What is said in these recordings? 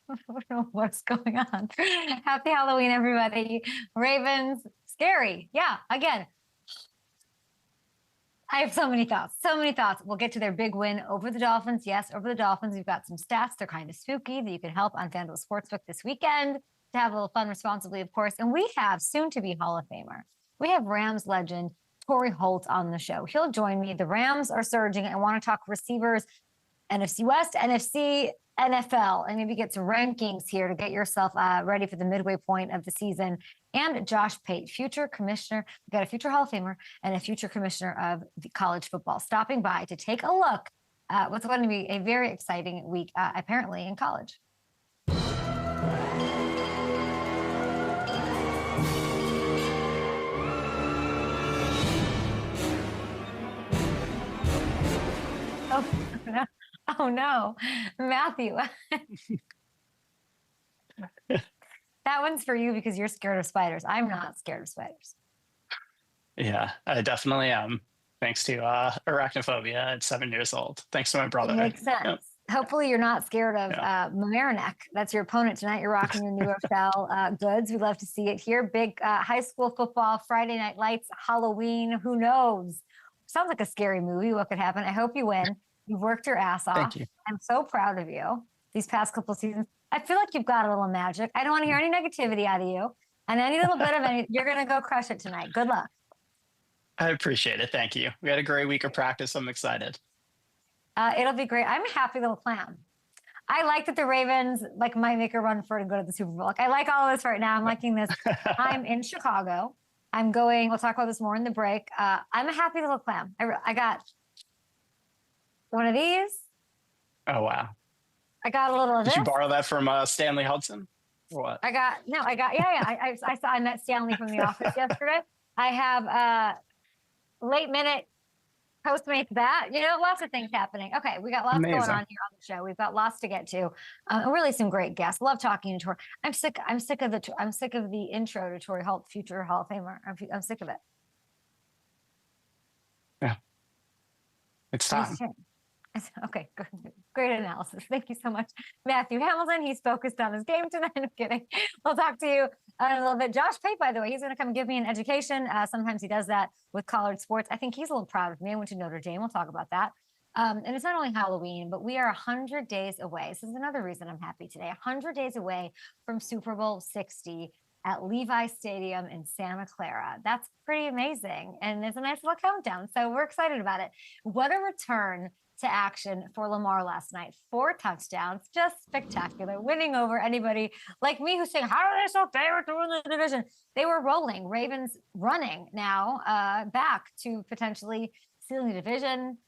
don't know what's going on. Happy Halloween, everybody. Ravens, scary. Yeah, again, I have so many thoughts. So many thoughts. We'll get to their big win over the Dolphins. Yes, over the Dolphins. We've got some stats. They're kind of spooky that you can help on FanDuel Sportsbook this weekend to have a little fun responsibly, of course. And we have soon-to-be Hall of Famer. We have Rams legend Torry Holt on the show. He'll join me. The Rams are surging. I want to talk receivers, NFC West, NFC, NFL, and maybe get some rankings here to get yourself ready for the midway point of the season. And Josh Pate, future commissioner, we've got a future Hall of Famer and a future commissioner of the college football, stopping by to take a look at what's going to be a very exciting week, apparently, in college. Oh, no. Oh, no. Matthew. That one's for you because you're scared of spiders. I'm not scared of spiders. Yeah, I definitely am. Thanks to arachnophobia at 7 years old. Thanks to my brother. It makes sense. Yep. Hopefully you're not scared of Mamaroneck. That's your opponent tonight. You're rocking your New Rochelle goods. We'd love to see it here. Big high school football, Friday Night Lights, Halloween. Who knows? Sounds like a scary movie. What could happen? I hope you win. You've worked your ass off. Thank you. I'm so proud of you these past couple of seasons. I feel like you've got a little magic. I don't want to hear any negativity out of you. And any little bit of any, you're going to go crush it tonight. Good luck. I appreciate it. Thank you. We had a great week of practice. I'm excited. It'll be great. I'm a happy little clown. I like that the Ravens might make a run for it and go to the Super Bowl. I like all of this right now. I'm liking this. I'm in Chicago. I'm going, we'll talk about this more in the break. I'm a happy little clown. I got one of these. Oh, wow. I got a little of this. Did you borrow that from Stanley Hudson? Or what? I met Stanley from the office yesterday. I have late minute Postmates that, lots of things happening. Okay, we got lots going on here on the show. We've got lots to get to. Really some great guests. Love talking to Torry. I'm sick of the intro to Torry Holt, future Hall of Famer. I'm sick of it. Yeah. It's time. Okay, great analysis. Thank you so much, Matthew Hamilton. He's focused on his game tonight. I'm kidding. We'll talk to you in a little bit. Josh Pate, by the way, he's going to come give me an education. Sometimes he does that with college sports. I think he's a little proud of me. I went to Notre Dame. We'll talk about that. And it's not only Halloween, but we are 100 days away. This is another reason I'm happy today. 100 days away from Super Bowl 60 at Levi Stadium in Santa Clara. That's pretty amazing. And it's a nice little countdown. So we're excited about it. What a return to action for Lamar last night. 4 touchdowns, just spectacular, winning over anybody like me who's saying, how are they so favorite to win the division? They were rolling. Ravens running now back to potentially sealing the division,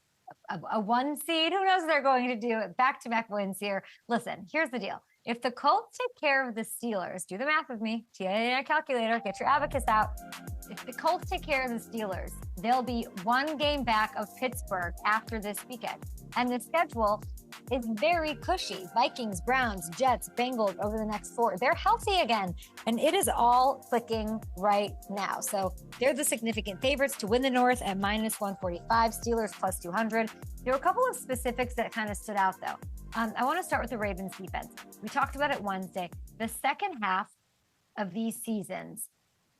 a 1 seed. Who knows what they're going to do? Back-to-back wins here. Listen, here's the deal. If the Colts take care of the Steelers, do the math with me, TNA calculator, get your abacus out. If the Colts take care of the Steelers, they'll be 1 game back of Pittsburgh after this weekend. And the schedule is very cushy. Vikings, Browns, Jets, Bengals over the next 4. They're healthy again. And it is all clicking right now. So they're the significant favorites to win the North at -145, Steelers plus 200. There were a couple of specifics that kind of stood out, though. I want to start with the Ravens defense. We talked about it Wednesday. The second half of these seasons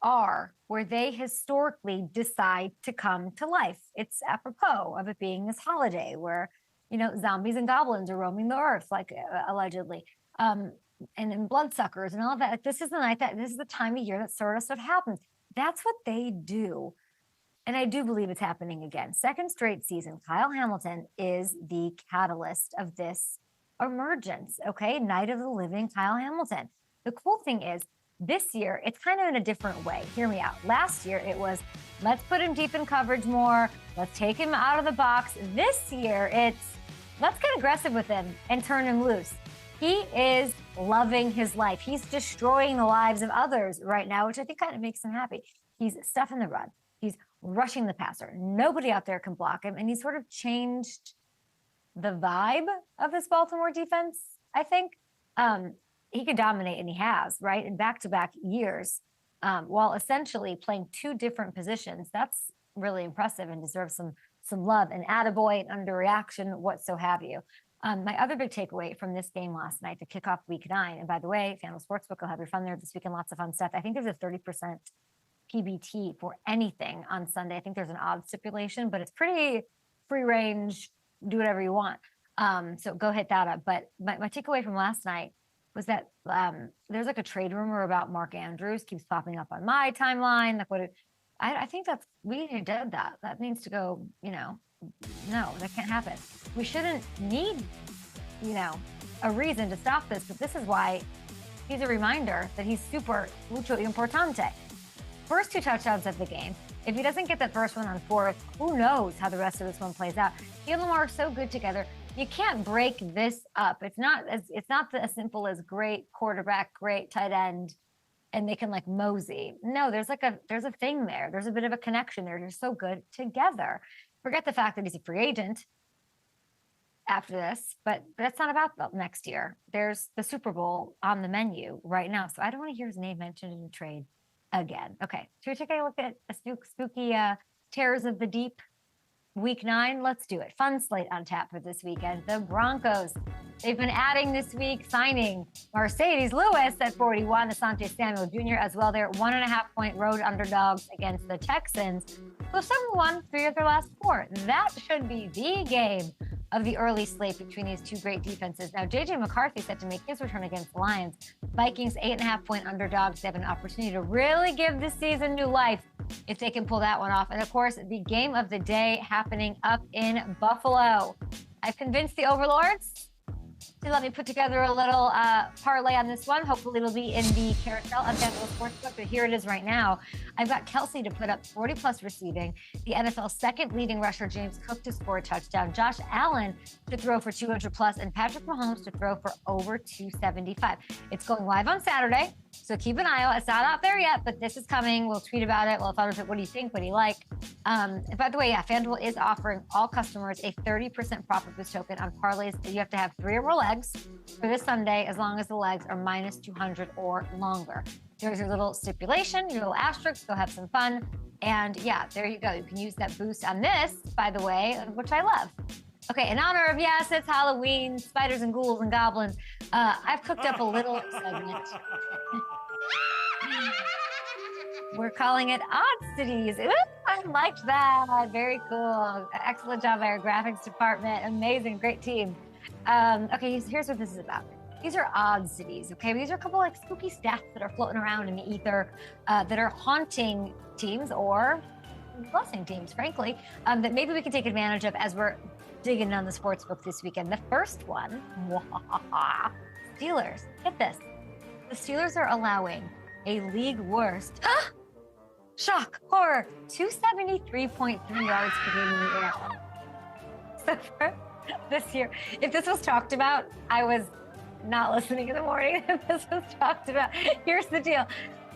are where they historically decide to come to life. It's apropos of it being this holiday where, zombies and goblins are roaming the earth, allegedly, and bloodsuckers and all of that. This is the time of year that sort of stuff happens. That's what they do. And I do believe it's happening again. Second straight season, Kyle Hamilton is the catalyst of this emergence, okay? Night of the living Kyle Hamilton. The cool thing is, this year, it's kind of in a different way. Hear me out. Last year, it was, let's put him deep in coverage more. Let's take him out of the box. This year, it's, let's get aggressive with him and turn him loose. He is loving his life. He's destroying the lives of others right now, which I think kind of makes him happy. He's stuffing the run. He's rushing the passer. Nobody out there can block him. And he sort of changed the vibe of this Baltimore defense, I think. He could dominate, and he has, right? In back-to-back years, while essentially playing 2 different positions. That's really impressive and deserves some love. And attaboy and underreaction, what so have you. My other big takeaway from this game last night to kick off week 9, and by the way, FanDuel Sportsbook will have your fun there this weekend, lots of fun stuff. I think there's a 30% PBT for anything on Sunday. I think there's an odds stipulation, but it's pretty free range, do whatever you want. So go hit that up. But my takeaway from last night was that there's like a trade rumor about Mark Andrews keeps popping up on my timeline. Like I think we did that. That needs to go, no, that can't happen. We shouldn't need, a reason to stop this, but this is why he's a reminder that he's super mucho importante. First 2 touchdowns of the game. If he doesn't get that first one on 4th, who knows how the rest of this one plays out. He and Lamar are so good together. You can't break this up. It's not as simple as great quarterback, great tight end, and they can like mosey. No, there's a thing there. There's a bit of a connection there. They're so good together. Forget the fact that he's a free agent after this, but that's not about next year. There's the Super Bowl on the menu right now. So I don't want to hear his name mentioned in a trade again. Okay, should we take a look at a spooky Terrors of the Deep week 9? Let's do it. Fun slate on tap for this weekend. The Broncos, they've been adding this week, signing Mercedes Lewis at 41, Asante Samuel Jr. as well. They're 1.5-point road underdogs against the Texans, who have won 3 of their last 4. That should be the game of the early slate between these 2 great defenses. Now, J.J. McCarthy set to make his return against the Lions. Vikings, 8.5-point underdogs. They have an opportunity to really give this season new life if they can pull that one off. And of course, the game of the day happening up in Buffalo. I've convinced the overlords to let me put together a little parlay on this one. Hopefully it'll be in the carousel on FanDuel Sportsbook, but here it is right now. I've got Kelsey to put up 40+ receiving, the NFL's second leading rusher James Cook to score a touchdown, Josh Allen to throw for 200+, and Patrick Mahomes to throw for over 275. It's going live on Saturday, so keep an eye out. It's not out there yet, but this is coming. We'll tweet about it. We'll follow it. What do you think? What do you like? And by the way, FanDuel is offering all customers a 30% profit boost token on parlays. You have to have 3 or more legs for this Sunday, as long as the legs are minus 200 or longer. There's your little stipulation, your little asterisk. Go have some fun. And yeah, there you go. You can use that boost on this, by the way, which I love. Okay, in honor of, yes, it's Halloween, spiders and ghouls and goblins, I've cooked up a little segment. We're calling it Odds-ities. Ooh, I liked that. Very cool. Excellent job by our graphics department. Amazing, great team. Okay, here's what this is about. These are Odds-ities, okay? These are a couple like spooky stats that are floating around in the ether that are haunting teams or blessing teams, frankly, that maybe we can take advantage of as we're digging on the sports book this weekend. The first one, Steelers. Get this. The Steelers are allowing a league worst, shock, horror, 273.3 yards per game in the air. So for this year, if this was talked about, I was not listening in the morning. If this was talked about, here's the deal.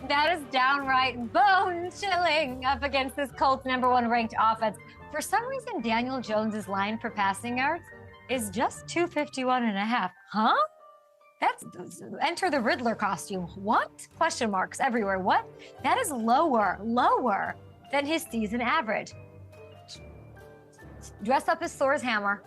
That is downright bone-chilling up against this Colts #1 ranked offense. For some reason, Daniel Jones's line for passing yards is just 251.5. Huh? That's enter the Riddler costume. What? Question marks everywhere. What? That is lower than his season average. Dress up as Thor's hammer,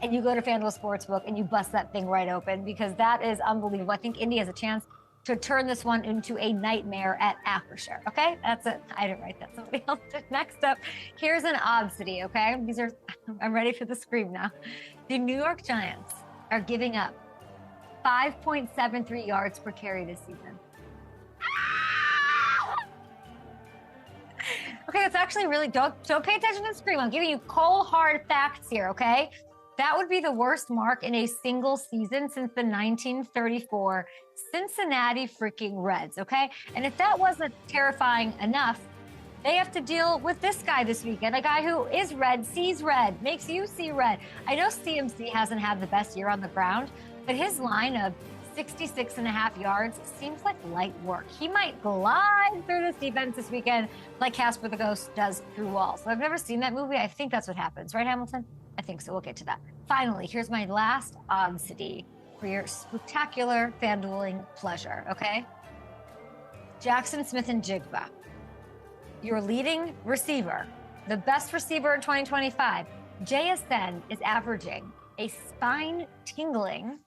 and you go to FanDuel Sportsbook and you bust that thing right open, because that is unbelievable. I think Indy has a chance to turn this one into a nightmare at Aperture. Okay, that's it. I didn't write that. Somebody else did. Next up, here's an Odds-ity. Okay, these are. I'm ready for the scream now. The New York Giants are giving up 5.73 yards per carry this season. Okay, that's actually really, don't pay attention to the screen. I'm giving you cold, hard facts here, okay? That would be the worst mark in a single season since the 1934 Cincinnati freaking Reds, okay? And if that wasn't terrifying enough, they have to deal with this guy this weekend, a guy who is red, sees red, makes you see red. I know CMC hasn't had the best year on the ground, but his line of 66.5 yards seems like light work. He might glide through this defense this weekend like Casper the Ghost does through walls. So I've never seen that movie. I think that's what happens, right, Hamilton? I think so. We'll get to that. Finally, here's my last Odds-ity for your spectacular FanDueling pleasure, okay? Jackson Smith-Njigba, your leading receiver, the best receiver in 2025, JSN is averaging a spine-tingling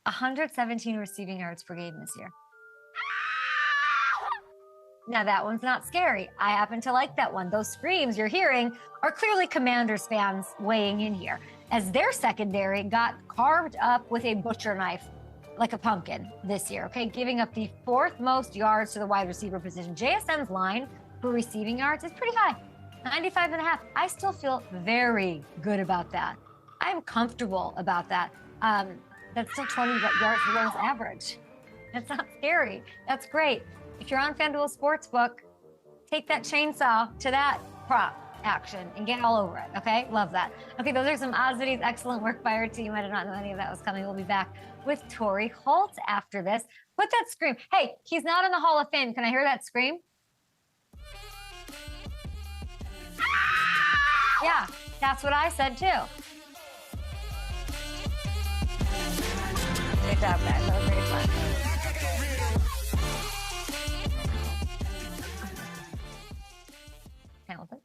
117 receiving yards per game this year. Now, that one's not scary. I happen to like that one. Those screams you're hearing are clearly Commanders fans weighing in here, as their secondary got carved up with a butcher knife like a pumpkin this year, okay? Giving up the 4th most yards to the wide receiver position. JSM's line for receiving yards is pretty high, 95.5. I still feel very good about that. I'm comfortable about that. That's still 20 yards below his average. That's not scary. That's great. If you're on FanDuel Sportsbook, take that chainsaw to that prop action and get all over it, okay? Love that. Okay, those are some odds-ities. Excellent work by our team. I did not know any of that was coming. We'll be back with Torry Holt after this. Put that scream. Hey, he's not in the Hall of Fame. Can I hear that scream? Yeah, that's what I said too. Good job, guys. That was very fun. Hamilton.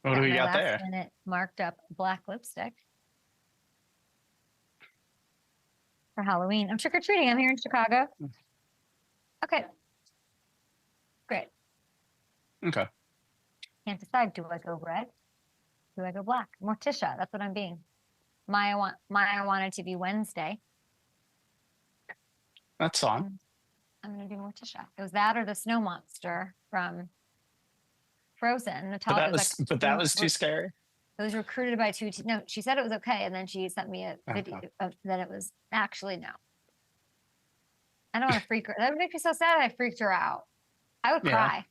What do we got there? Minute marked up black lipstick for Halloween. I'm trick-or-treating. I'm here in Chicago. Okay. Great. Okay. Can't decide. Do I go red? Do I go black? Morticia. That's what I'm being. Maya wanted to be Wednesday. That's fine. I'm going to do Morticia. It was that or the snow monster from Frozen. Natalia that was too scary. It was recruited by two. No, she said it was okay, and then she sent me a video. Then it was actually no. I don't want to freak her. That would make me so sad. I freaked her out. I would cry.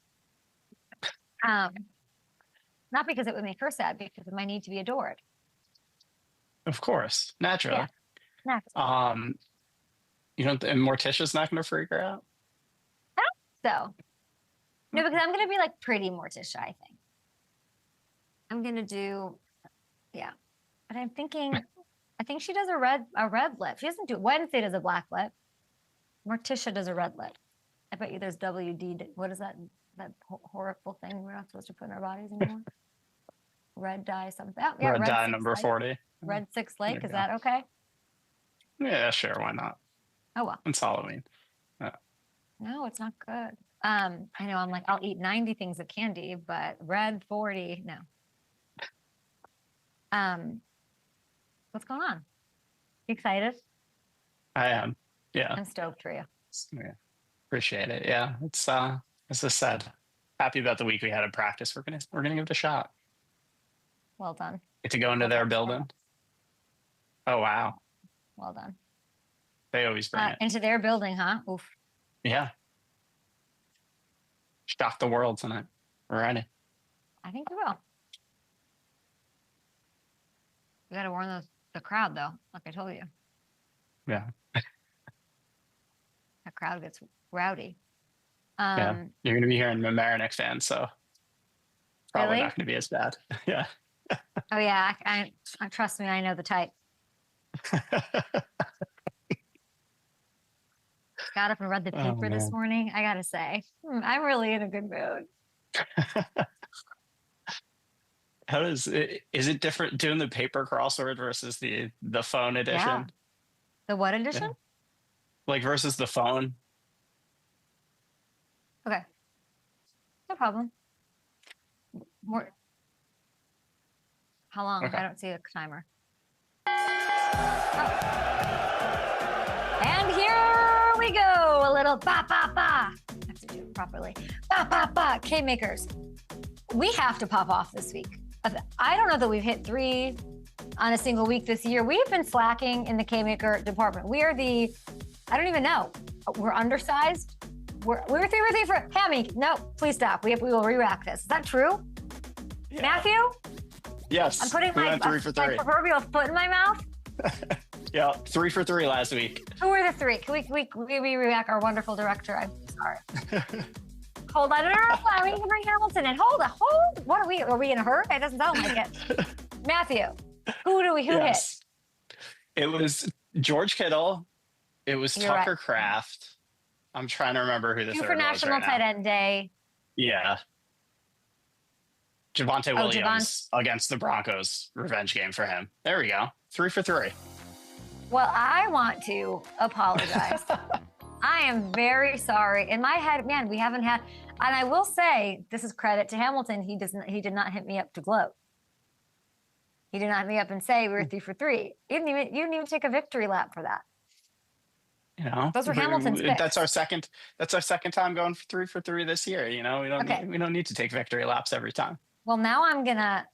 Not because it would make her sad, because of my need to be adored. Of course, naturally. Yeah. Naturally. You know, and Morticia's not going to freak her out. I don't think so. No, because I'm going to be like pretty Morticia, I think. I'm going to do, yeah. But I'm thinking, I think she does a red lip. She doesn't do, Wednesday does a black lip. Morticia does a red lip. I bet you there's WD, what is that horrible thing we're not supposed to put in our bodies anymore? Red dye something. Oh, yeah, red dye number 40. Red 6 Lake, is that okay? Yeah, sure, why not? Oh, well. It's Halloween. No, it's not good. I know I'm like, I'll eat 90 things of candy, but red 40, no. What's going on? You excited? I am. Yeah. I'm stoked for you. Yeah. Appreciate it. Yeah. It's as I said, happy about the week we had in practice. We're gonna give it a shot. Well done. Get to go into their building. Oh wow. Well done. They always bring it. Into their building, huh? Oof. Yeah. Shock the world tonight. We're ready. I think we will. We got to warn the crowd, though, like I told you. Yeah. That crowd gets rowdy. Yeah. You're going to be hearing Mamaroneck fans, so probably really? not going to be as bad. Yeah. Oh, yeah. I trust me, I know the type. Got up and read the paper this morning. I got to say, I'm really in a good mood. How is it different doing the paper crossword versus the phone edition? Yeah. The what edition? Yeah. Like versus the phone. Okay. No problem. More. How long? Okay. I don't see a timer. Oh. And here we go. A little ba ba ba. I have to do it properly. Ba ba ba. K-makers. We have to pop off this week. I don't know that we've hit 3 on a single week this year. We've been slacking in the K-maker department. We are I don't even know. We're undersized. We're 3 for 3 for Hammy. No, please stop. We will re-rack this. Is that true? Yeah. Matthew? Yes. I'm putting my 3 for 3. My proverbial foot in my mouth. Yeah, 3 for 3 last week. Who were the 3? Can we re-rack our wonderful director? I'm sorry. Hold on. No. We need to bring Hamilton in. Hold. What are we in a hurry? It doesn't sound like it. Matthew, who hit? It was George Kittle. It was You're Tucker right. Kraft. I'm trying to remember who the third for was National right Tight now. End Day. Yeah. Javonte Oh, Williams against the Broncos. Revenge game for him. There we go. 3 for 3. Well, I want to apologize. I am very sorry. In my head, man, we haven't had, and I will say, this is credit to Hamilton. He did not hit me up to gloat. He did not hit me up and say we were 3 for 3. You didn't even take a victory lap for that. You know, those were Hamilton's picks. That's our second time going for 3 for 3 this year. You know, we don't need to take victory laps every time. Well, now I'm gonna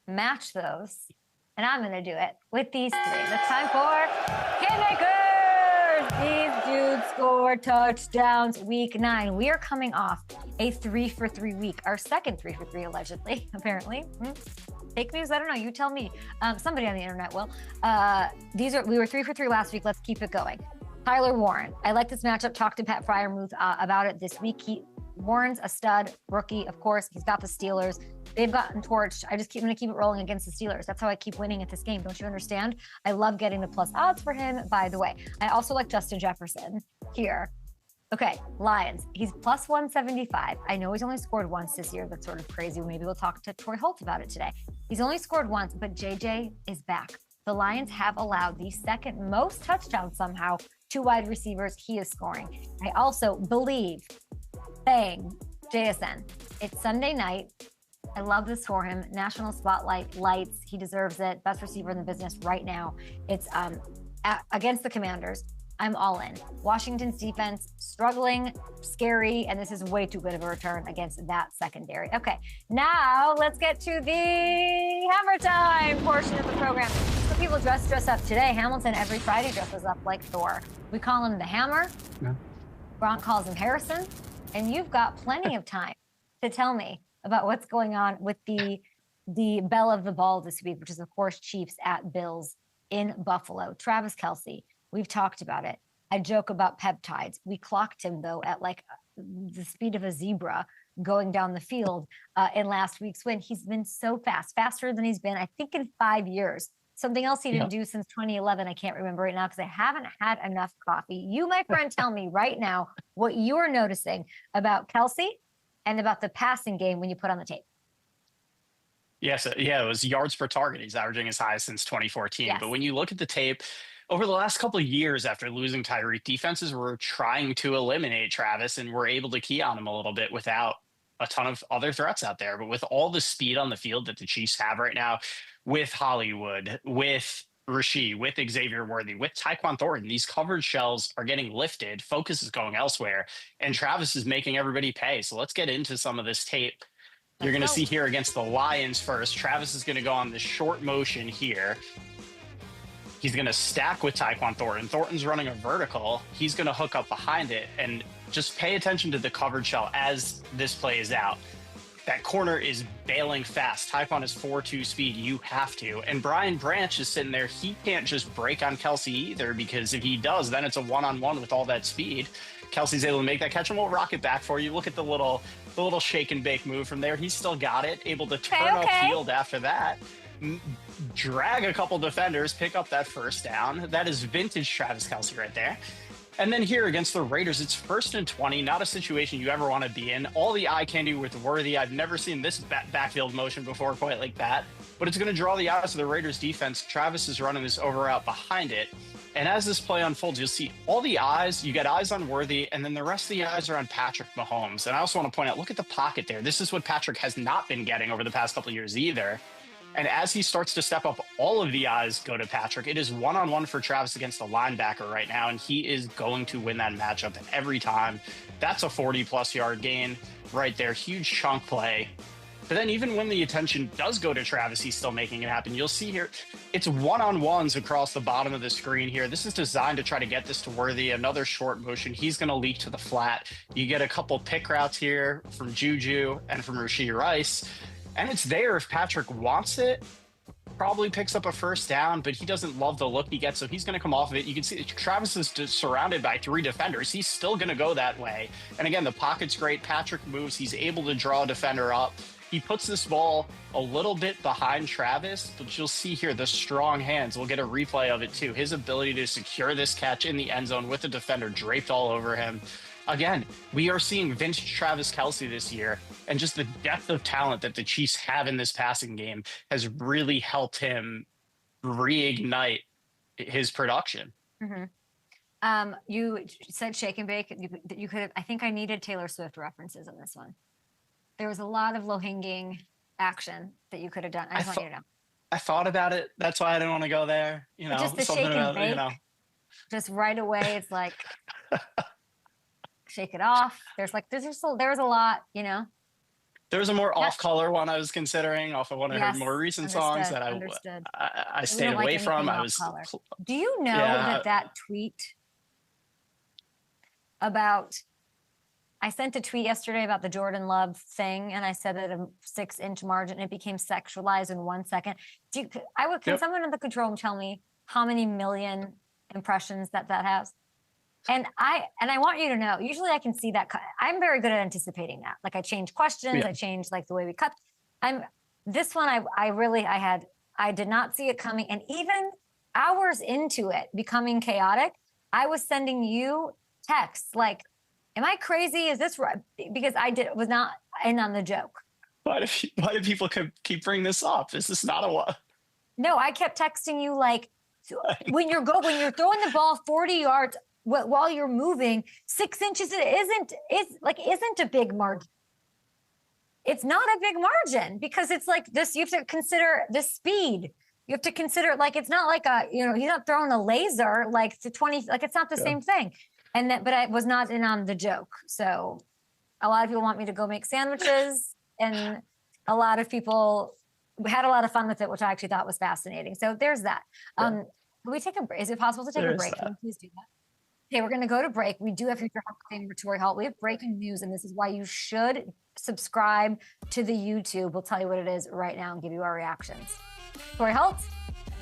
match those, and I'm gonna do it with these three. It's time for Kingmakers. These dudes scored touchdowns week 9. We are coming off a 3 for 3 week, our second 3 for 3 allegedly, apparently. Fake news? I don't know. You tell me. Somebody on the internet will. We were 3 for 3 last week. Let's keep it going. Tyler Warren. I like this matchup. Talked to Pat Fryermuth about it this week. Warren's a stud rookie, of course. He's got the Steelers. They've gotten torched. I'm going to keep it rolling against the Steelers. That's how I keep winning at this game. Don't you understand? I love getting the plus odds for him, by the way. I also like Justin Jefferson here. Okay, Lions. He's plus 175. I know he's only scored once this year. That's sort of crazy. Maybe we'll talk to Torry Holt about it today. He's only scored once, but JJ is back. The Lions have allowed the second most touchdowns somehow to wide receivers. He is scoring. I also believe, bang, JSN. It's Sunday night. I love this for him. National Spotlight lights. He deserves it. Best receiver in the business right now. It's against the Commanders. I'm all in. Washington's defense struggling, scary, and this is way too good of a return against that secondary. Okay, now let's get to the Hammer Time portion of the program. So people dress up today. Hamilton every Friday dresses up like Thor. We call him the Hammer. Yeah. Gronk calls him Harrison. And you've got plenty of time to tell me about what's going on with the belle of the ball this week, which is, of course, Chiefs at Bills in Buffalo. Travis Kelce. We've talked about it. I joke about peptides. We clocked him, though, at like the speed of a zebra going down the field in last week's win. He's been so fast, faster than he's been, I think, in 5 years. Something else he didn't do since 2011. I can't remember right now because I haven't had enough coffee. You, my friend, tell me right now what you are noticing about Kelce and about the passing game when you put on the tape. Yes, it was yards per target. He's averaging as high since 2014. Yes. But when you look at the tape, over the last couple of years after losing Tyreek, defenses were trying to eliminate Travis and were able to key on him a little bit without a ton of other threats out there. But with all the speed on the field that the Chiefs have right now, with Hollywood, with Rasheed, with Xavier Worthy, with Tyquan Thornton, these coverage shells are getting lifted. Focus is going elsewhere, and Travis is making everybody pay. So let's get into some of this tape. You're going to see here against the Lions first. Travis is going to go on this short motion here. He's going to stack with Tyquan Thornton. Thornton's running a vertical. He's going to hook up behind it, and just pay attention to the coverage shell as this plays out. That corner is bailing fast. Tyquan is 4.2 speed. You have to. And Brian Branch is sitting there. He can't just break on Kelce either, because if he does, then it's a one-on-one with all that speed. Kelce's able to make that catch, and we'll rock it back for you. Look at the little shake and bake move from there. He's still got it. Able to turn upfield after that. Drag a couple defenders, pick up that first down. That is vintage Travis Kelce right there. And then here against the Raiders, it's 1st and 20, not a situation you ever want to be in. All the eye candy with Worthy. I've never seen this backfield motion before quite like that, but it's going to draw the eyes of the Raiders defense. Travis is running this over route behind it. And as this play unfolds, you'll see all the eyes. You got eyes on Worthy, and then the rest of the eyes are on Patrick Mahomes. And I also want to point out, look at the pocket there. This is what Patrick has not been getting over the past couple of years either. And as he starts to step up, all of the eyes go to Patrick. It is one-on-one for Travis against the linebacker right now, and he is going to win that matchup every time. That's a 40-plus yard gain right there. Huge chunk play. But then even when the attention does go to Travis, he's still making it happen. You'll see here, it's one-on-ones across the bottom of the screen here. This is designed to try to get this to Worthy. Another short motion. He's going to leak to the flat. You get a couple pick routes here from Juju and from Rashee Rice. And it's there if Patrick wants it. Probably picks up a first down, but he doesn't love the look he gets, so he's going to come off of it. You can see Travis is surrounded by 3 defenders. He's still going to go that way. And again, the pocket's great. Patrick moves. He's able to draw a defender up. he puts this ball a little bit behind Travis, but you'll see here the strong hands. We'll get a replay of it too. His ability to secure this catch in the end zone with the defender draped all over him. Again, we are seeing vintage Travis Kelce this year, and just the depth of talent that the Chiefs have in this passing game has really helped him reignite his production. You said shake and bake. You could have, I think I needed Taylor Swift references on this one. There was a lot of low-hanging action that you could have done. I just want you to know. I thought about it. That's why I didn't want to go there. You know, just the something shake and about, bake, you know. just right away, it's like shake it off. There's a lot, you know. There was a more off-color one I was considering off of one of her more recent songs that I stayed away from. Do you know that tweet about? I sent a tweet yesterday about the Jordan Love thing, and I said at a 6-inch margin, it became sexualized in 1 second. Can someone in the control room tell me how many million impressions that has? And I want you to know, usually I can see that. I'm very good at anticipating that. Like I change questions, I change like the way we cut. This one, I did not see it coming. And even hours into it becoming chaotic, I was sending you texts like, am I crazy? Is this right? Because was not in on the joke. Why do people keep bringing this up? Is this not a what? No, I kept texting you like, when you're throwing the ball 40 yards while you're moving 6 inches, isn't a big margin. It's not a big margin because it's like this. You have to consider the speed. You have to consider like it's not like he's not throwing a laser like to 20. Like it's not the same thing. But I was not in on the joke. So a lot of people want me to go make sandwiches, and a lot of people had a lot of fun with it, which I actually thought was fascinating. So there's that. Can we take a break? Is it possible to take a break? Can we please do that? Okay, we're going to go to break. We do have future Hall of Famer Torry Holt. We have breaking news, and this is why you should subscribe to the YouTube. We'll tell you what it is right now and give you our reactions. Torry Holt.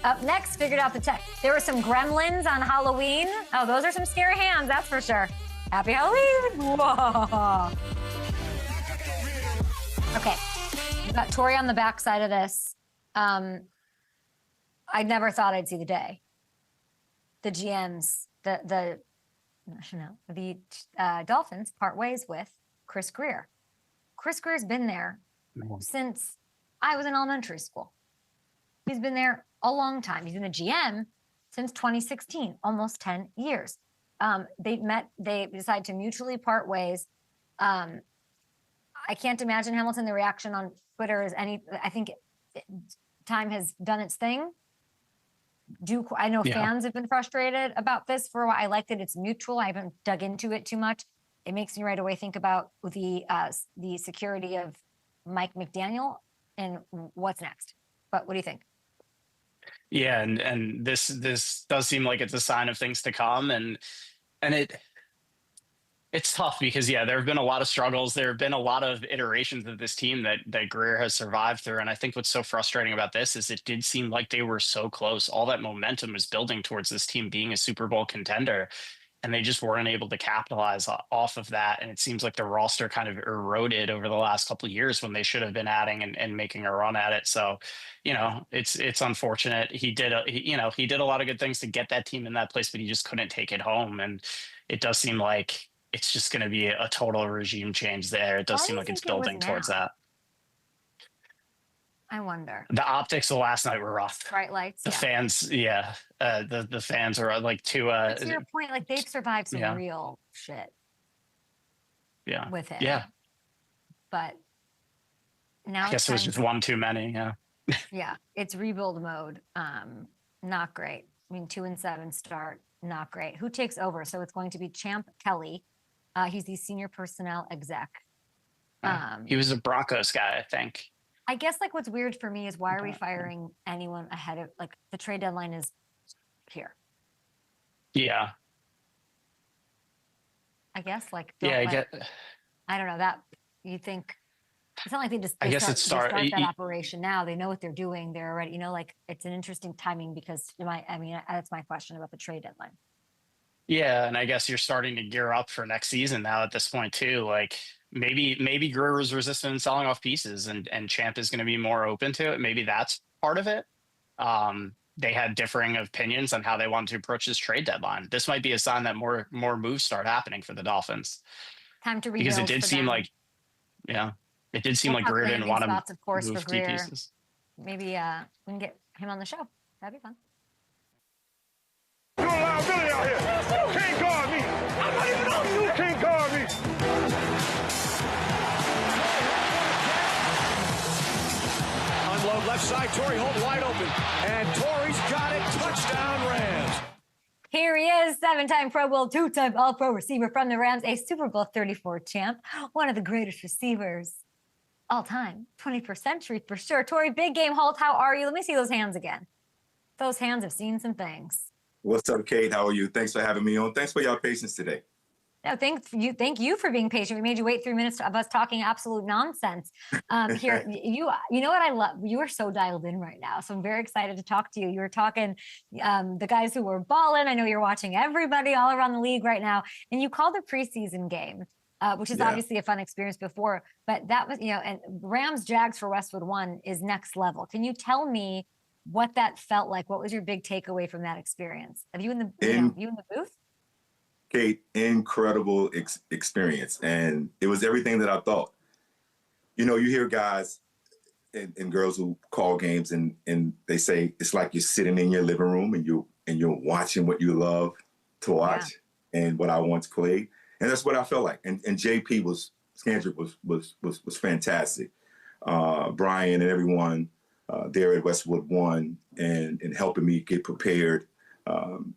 Up next, figured out the tech. There were some gremlins on Halloween. Oh, those are some scary hands, that's for sure. Happy Halloween. Whoa. Okay, we got Torry on the backside of this. I never thought I'd see the day. The GMs, the Dolphins part ways with Chris Grier. Chris Grier's been there since I was in elementary school. He's been there a long time. He's been the GM since 2016, almost 10 years. They decided to mutually part ways. I can't imagine, Hamilton, the reaction on Twitter is I think time has done its thing. I know fans have been frustrated about this for a while. I like that it's mutual. I haven't dug into it too much. It makes me right away think about the security of Mike McDaniel and what's next. But what do you think? Yeah, and this does seem like it's a sign of things to come, and it's tough because there have been a lot of struggles. There have been a lot of iterations of this team that Grier has survived through, and I think what's so frustrating about this is it did seem like they were so close. All that momentum was building towards this team being a Super Bowl contender, and they just weren't able to capitalize off of that. And it seems like the roster kind of eroded over the last couple of years when they should have been adding and making a run at it. So, it's unfortunate. He did a lot of good things to get that team in that place, but he just couldn't take it home. And it does seem like it's just going to be a total regime change there. It does seem like it's building towards that. I wonder. The optics of last night were rough. Bright lights. The fans, the fans are like to your point, like they've survived some real shit. Yeah. With it. Yeah. But now I guess it was just one too many. Yeah. Yeah, it's rebuild mode. Not great. I mean, 2-7 start, not great. Who takes over? So it's going to be Champ Kelly. He's the senior personnel exec. He was a Broncos guy, I think. I guess like what's weird for me is why are we firing anyone ahead of like the trade deadline is here? Yeah. I guess like I don't know that you think it's not like they start that operation now. They know what they're doing. They're already like it's an interesting timing because that's my question about the trade deadline. Yeah, and I guess you're starting to gear up for next season now at this point too. Like maybe Greer was resistant in selling off pieces, and Champ is going to be more open to it. Maybe that's part of it. They had differing opinions on how they wanted to approach this trade deadline. This might be a sign that more moves start happening for the Dolphins. Time to rebuild Because it did for seem them. like, yeah, it did seem We'll like talk Greer didn't landing want to spots, of course, for move key Greer. pieces. Maybe we can get him on the show. That'd be fun. You're a liability out here. You can't guard me. I'm not even on you. You can't guard me. Unload left side. Torry Holt wide open. And Torry's got it. Touchdown Rams. Here he is, 7-time Pro Bowl, 2-time All-Pro receiver from the Rams, a Super Bowl 34 champ, one of the greatest receivers all time, 21st century for sure. Torry, big game Holt, how are you? Let me see those hands again. Those hands have seen some things. What's up, Kate? How are you? Thanks for having me on. Thanks for your patience today. No, thank you for being patient. We made you wait 3 minutes of us talking absolute nonsense. Here, you know what I love? You are so dialed in right now, so I'm very excited to talk to you. You were talking the guys who were balling. I know you're watching everybody all around the league right now, and you called a preseason game, which is obviously a fun experience before, but that was, and Rams Jags for Westwood 1 is next level. Can you tell me what that felt like? What was your big takeaway from that experience? Have you in the you in the booth? Kate, incredible experience. And it was everything that I thought. You hear guys and girls who call games and they say it's like you're sitting in your living room and you're watching what you love to watch and what I once played. And that's what I felt like. And JP Scandrick was fantastic. Brian and everyone there at Westwood 1 and helping me get prepared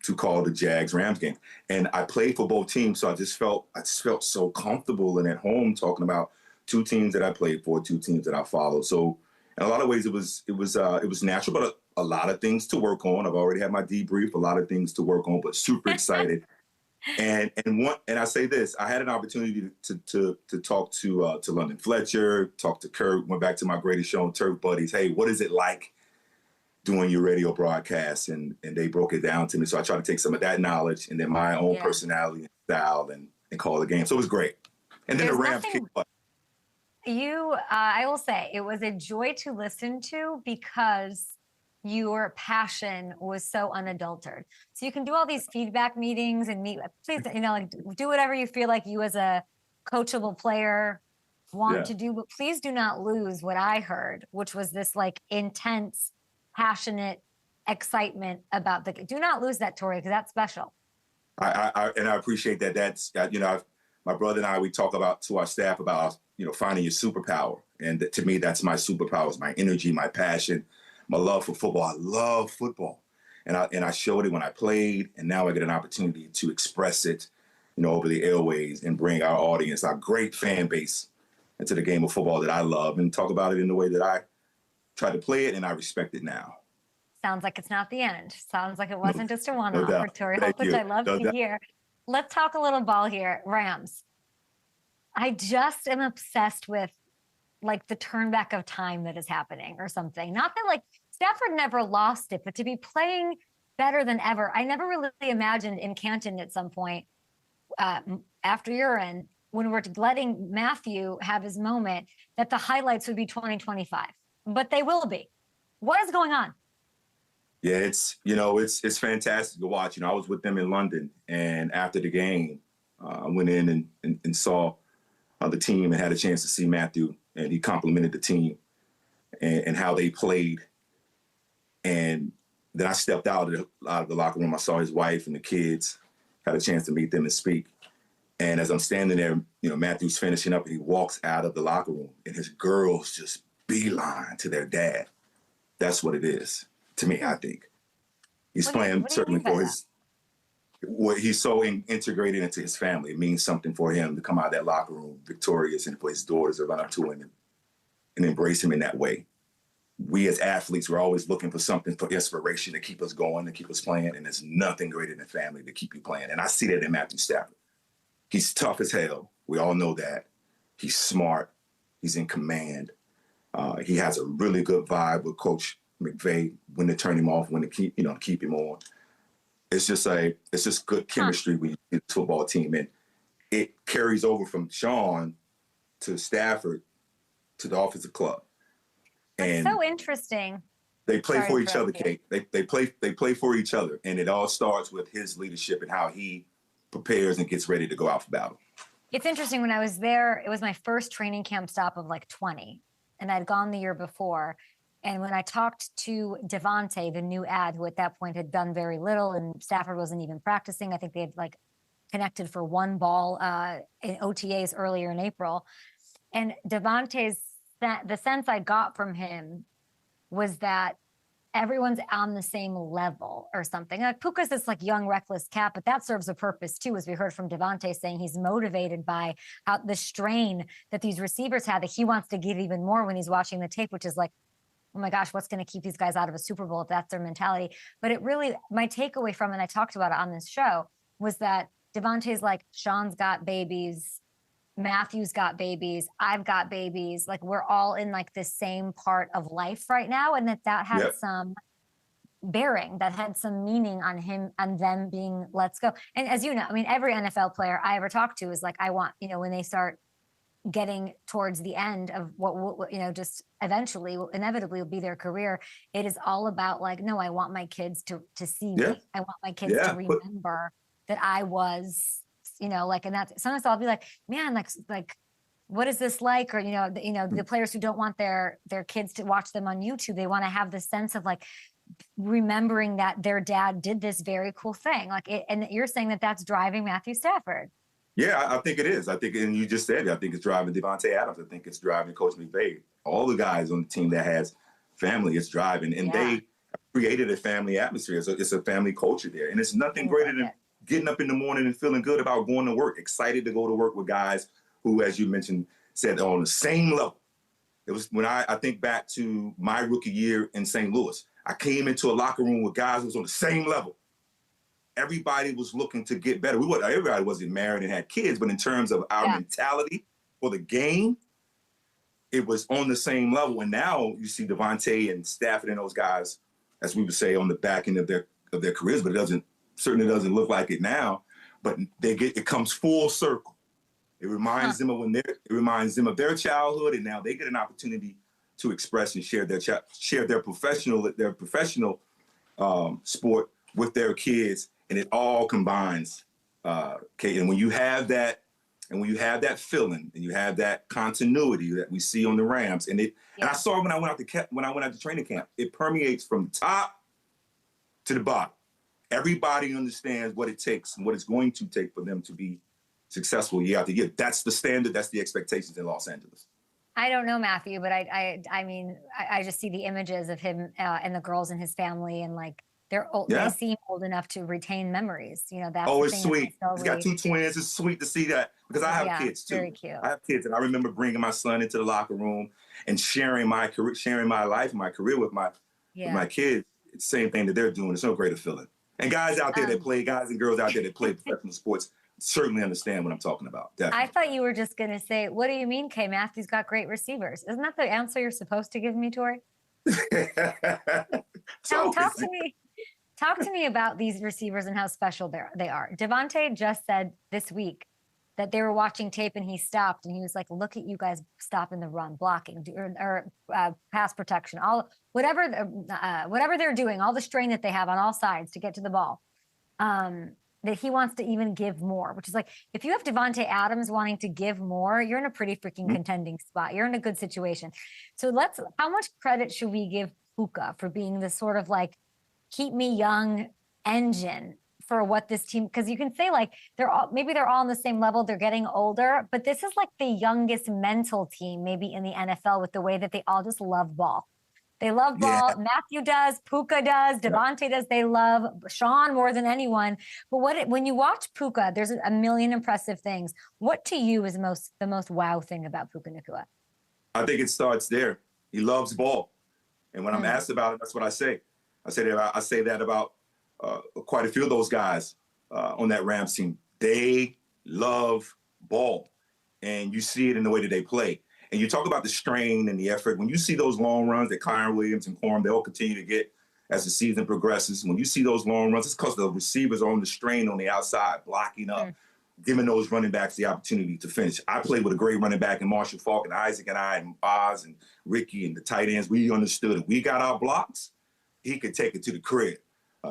to call the Jags-Rams game. And I played for both teams, so I just felt so comfortable and at home talking about two teams that I played for, two teams that I followed. So in a lot of ways, it was natural, but a lot of things to work on. I've already had my debrief, a lot of things to work on, but super excited. And I say this, I had an opportunity to talk to London Fletcher, talk to Kurt, went back to my Greatest Show and Turf buddies. Hey, what is it like doing your radio broadcast? And they broke it down to me. So I tried to take some of that knowledge and then my own personality and style and call the game. So it was great. And then the Rams kicked butt. I will say it was a joy to listen to because your passion was so unadulterated. So you can do all these feedback meetings and meet, please, do whatever you feel like you as a coachable player want to do, but please do not lose what I heard, which was this intense, passionate excitement about do not lose that, Torry, because that's special. I appreciate that. That's, my brother and I, we talk about to our staff about, finding your superpower. And to me, that's my superpower, is my energy, my passion, my love for football. I love football. And I showed it when I played, and now I get an opportunity to express it, over the airways and bring our audience, our great fan base, into the game of football that I love and talk about it in the way that I try to play it, and I respect it now. Sounds like it's not the end. Sounds like it wasn't just a one-off for Torry Holt, which I love to hear. Let's talk a little ball here. Rams. I just am obsessed with the turn back of time that is happening or something. Not that Stafford never lost it, but to be playing better than ever. I never really imagined in Canton at some point after your end, when we're letting Matthew have his moment, that the highlights would be 2025, but they will be. What is going on? Yeah, it's fantastic to watch. I was with them in London, and after the game, I went in and saw the team and had a chance to see Matthew, and he complimented the team and how they played. And then I stepped out of the locker room. I saw his wife and the kids, had a chance to meet them and speak. And as I'm standing there, Matthew's finishing up, and he walks out of the locker room, and his girls just beeline to their dad. That's what it is to me, I think. He's playing certainly for he's so integrated into his family. It means something for him to come out of that locker room victorious, and for his daughters to run up to him and embrace him in that way. We as athletes, we're always looking for something for inspiration to keep us going, to keep us playing, and there's nothing greater than family to keep you playing. And I see that in Matthew Stafford. He's tough as hell. We all know that. He's smart. He's in command. He has a really good vibe with Coach McVay, when to turn him off, when to keep him on. It's just good chemistry when you get a football team, and it carries over from Sean to Stafford to the offensive club. It's so interesting. They play Sorry for to each other, interrupt you. Kate. They play for each other, and it all starts with his leadership and how he prepares and gets ready to go out for battle. It's interesting. When I was there, it was my first training camp stop of like 20, and I'd gone the year before. And when I talked to Devontae, the new ad, who at that point had done very little, and Stafford wasn't even practicing. I think they had like connected for one ball in OTAs earlier in April. And Devontae's, the sense I got from him was that everyone's on the same level or something. Like Puka's this like young, reckless cat, but that serves a purpose too, as we heard from Devontae saying he's motivated by the strain that these receivers had, that he wants to give even more when he's watching the tape, which is like, oh my gosh, what's going to keep these guys out of a Super Bowl if that's their mentality? But it really, my takeaway from it, and I talked about it on this show, was that Devontae's like, Sean's got babies, Matthew's got babies, I've got babies. Like we're all in like the same part of life right now. And that had some bearing, that had some meaning on him and them being, let's go. And as you know, I mean, every NFL player I ever talked to is like, I want, when they start getting towards the end of what just eventually, inevitably will be their career, it is all about like, no, I want my kids to see me. I want my kids to remember that I was, like, and that's sometimes I'll be like, man, like, what is this like? Or, the players who don't want their kids to watch them on YouTube, they want to have the sense of like remembering that their dad did this very cool thing. Like, and you're saying that that's driving Matthew Stafford. Yeah, I think it is. I think, and you just said it, I think it's driving Devontae Adams. I think it's driving Coach McVay. All the guys on the team that has family, it's driving. And they created a family atmosphere. So it's a family culture there. And it's nothing greater than getting up in the morning and feeling good about going to work, excited to go to work with guys who, as you mentioned, said are on the same level. It was when I think back to my rookie year in St. Louis. I came into a locker room with guys who was on the same level. Everybody was looking to get better. Everybody wasn't married and had kids, but in terms of our mentality for the game, it was on the same level. And now you see Devontae and Stafford and those guys, as we would say, on the back end of their careers, but it certainly doesn't look like it now. But it comes full circle. It reminds them of their childhood, and now they get an opportunity to express and share their professional sport with their kids. And it all combines, Kate. And when you have that feeling, and you have that continuity that we see on the Rams, and I saw it when I went out to training camp, it permeates from the top to the bottom. Everybody understands what it takes and what it's going to take for them to be successful year after year. That's the standard. That's the expectations in Los Angeles. I don't know Matthew, but I mean, I just see the images of him and the girls in his family, and like, they're old, they seem old enough to retain memories. That's it's sweet. He's got two twins. It's sweet to see that, because I have kids too. Very cute. I have kids, and I remember bringing my son into the locker room and sharing my life, my career with my kids. It's the same thing that they're doing. It's no greater feeling. And guys out there guys and girls out there that play professional sports certainly understand what I'm talking about. Definitely. I thought you were just going to say, what do you mean, Kay? Matthew's got great receivers. Isn't that the answer you're supposed to give me, Torry? Talk to me about these receivers and how special they are. Devontae just said this week that they were watching tape and he stopped and he was like, look at you guys stopping the run, blocking, or pass protection, whatever they're doing, all the strain that they have on all sides to get to the ball, that he wants to even give more, which is like, if you have Devontae Adams wanting to give more, you're in a pretty freaking contending spot. You're in a good situation. So how much credit should we give Puka for being this sort of like, keep me young engine for what this team, because you can say like they're all on the same level, they're getting older, but this is like the youngest mental team maybe in the NFL, with the way that they all just love ball. They love ball. Matthew does, Puka does, Devontae does. They love Sean more than anyone. But when you watch Puka, there's a million impressive things. What to you is the most wow thing about Puka Nacua? I think it starts there. He loves ball, and when I'm asked about it, that's what I say. I say that about quite a few of those guys on that Rams team. They love ball, and you see it in the way that they play. And you talk about the strain and the effort. When you see those long runs that Kyron Williams and Corum, they'll continue to get as the season progresses. When you see those long runs, it's because the receivers are on the strain on the outside, blocking up, giving those running backs the opportunity to finish. I played with a great running back in Marshall Faulk and Isaac and I and Oz and Ricky and the tight ends. We understood if we got our blocks, he could take it to the crib.